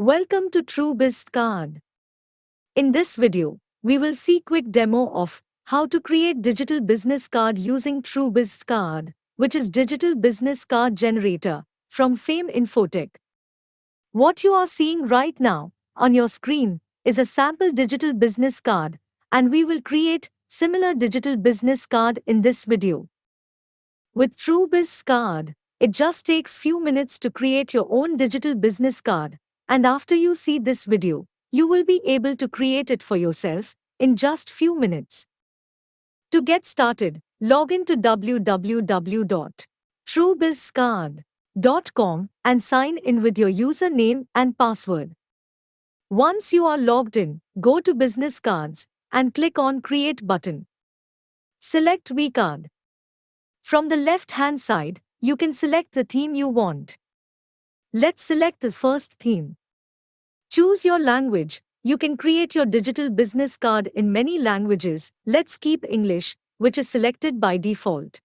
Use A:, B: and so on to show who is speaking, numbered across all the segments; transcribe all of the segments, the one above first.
A: Welcome to TrueBiz Card. In this video, we will see quick demo of how to create digital business card using TrueBiz Card, which is digital business card generator from Fame Infotech. What you are seeing right now on your screen is a sample digital business card, and we will create similar digital business card in this video. With TrueBiz Card, it just takes few minutes to create your own digital business card, and after you see this video, you will be able to create it for yourself in just few minutes. To get started, log in to www.truebizcard.com and sign in with your username and password. Once you are logged in, go to Business Cards and click on Create button. Select vCard. From the left-hand side, you can select the theme you want. Let's select the first theme. Choose your language. You can create your digital business card in many languages. Let's keep English, which is selected by default.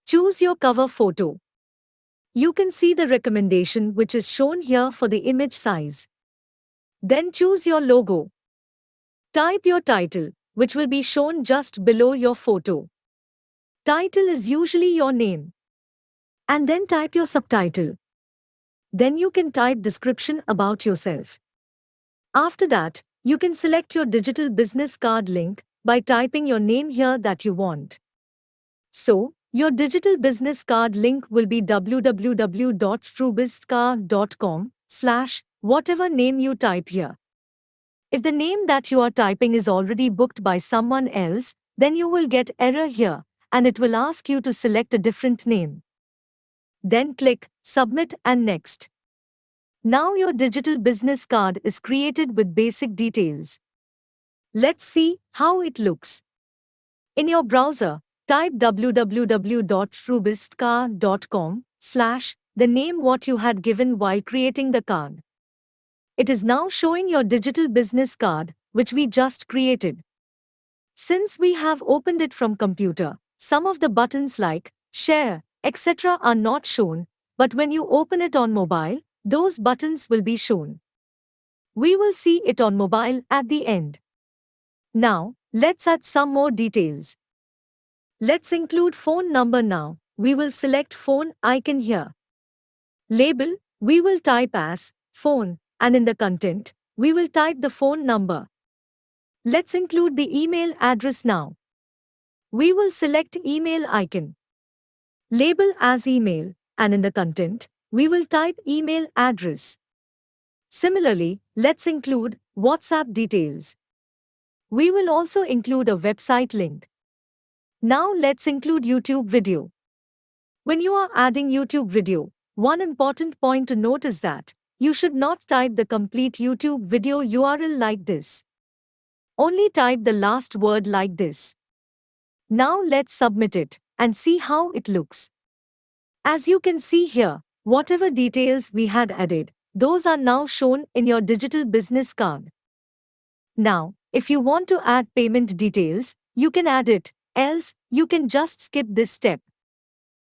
A: Choose your cover photo. You can see the recommendation which is shown here for the image size. Then choose your logo. Type your title, which will be shown just below your photo. Title is usually your name. And then type your subtitle. Then you can type description about yourself. After that, you can select your digital business card link by typing your name here that you want. So, your digital business card link will be www.truebizcard.com/whatever name you type here. If the name that you are typing is already booked by someone else, then you will get error here, and it will ask you to select a different name. Then click Submit and Next. Now your digital business card is created with basic details. Let's see how it looks. In your browser, type www.truebizcard.com/the name what you had given while creating the card. It is now showing your digital business card, which we just created. Since we have opened it from computer, some of the buttons like Share, etc. are not shown, but when you open it on mobile, those buttons will be shown. We will see it on mobile at the end. Now, let's add some more details. Let's include phone number now. We will select phone icon here. Label, we will type as phone, and in the content, we will type the phone number. Let's include the email address now. We will select email icon. Label as email, and in the content, we will type email address. Similarly, let's include WhatsApp details. We will also include a website link. Now let's include YouTube video. When you are adding YouTube video, one important point to note is that you should not type the complete YouTube video URL like this. Only type the last word like this. Now let's submit it and see how it looks. As you can see here, whatever details we had added, those are now shown in your digital business card. Now, if you want to add payment details, you can add it, else you can just skip this step.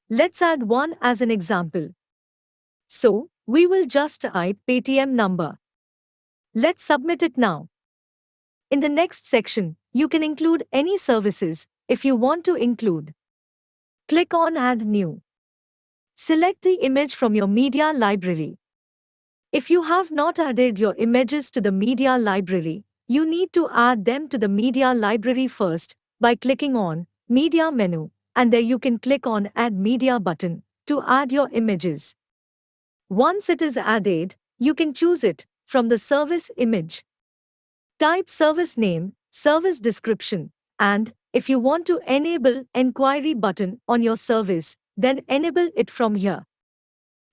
A: Let's add one as an example. So, we will just type Paytm number. Let's submit it now. In the next section, you can include any services if you want to include. Click on Add New. Select the image from your media library. If you have not added your images to the media library, you need to add them to the media library first by clicking on Media menu, and there you can click on Add Media button to add your images. Once it is added, you can choose it from the service image. Type service name, service description, and if you want to enable enquiry button on your service, then enable it from here.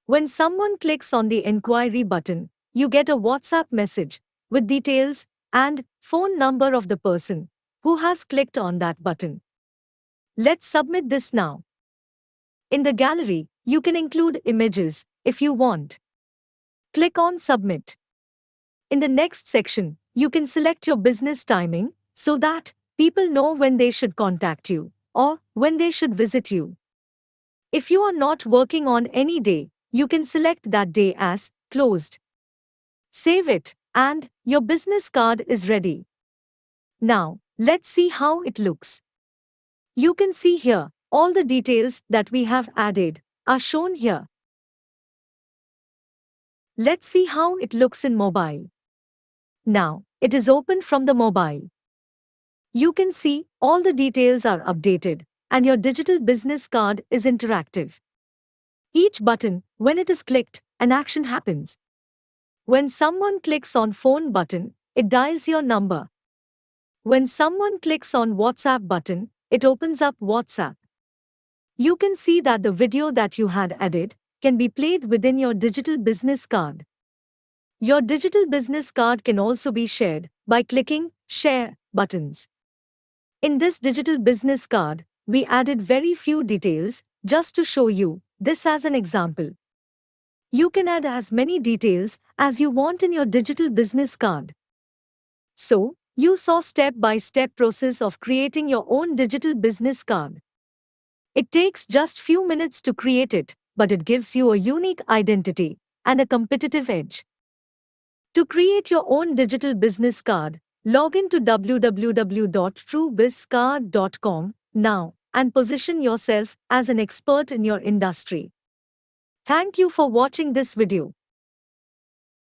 A: When someone clicks on the enquiry button, you get a WhatsApp message with details and phone number of the person who has clicked on that button. Let's submit this now. In the gallery, you can include images if you want. Click on Submit. In the next section, you can select your business timing so that people know when they should contact you or when they should visit you. If you are not working on any day, you can select that day as closed. Save it, and your business card is ready. Now, let's see how it looks. You can see here, all the details that we have added are shown here. Let's see how it looks in mobile. Now, it is open from the mobile. You can see all the details are updated, and your digital business card is interactive. Each button, when it is clicked, an action happens. When someone clicks on phone button, it dials your number. When someone clicks on WhatsApp button, it opens up WhatsApp. You can see that the video that you had added can be played within your digital business card. Your digital business card can also be shared by clicking Share buttons. In this digital business card, we added very few details just to show you this as an example. You can add as many details as you want in your digital business card. So, you saw step-by-step process of creating your own digital business card. It takes just few minutes to create it, but it gives you a unique identity and a competitive edge. To create your own digital business card, log in to www.truebizcard.com now and position yourself as an expert in your industry. Thank you for watching this video.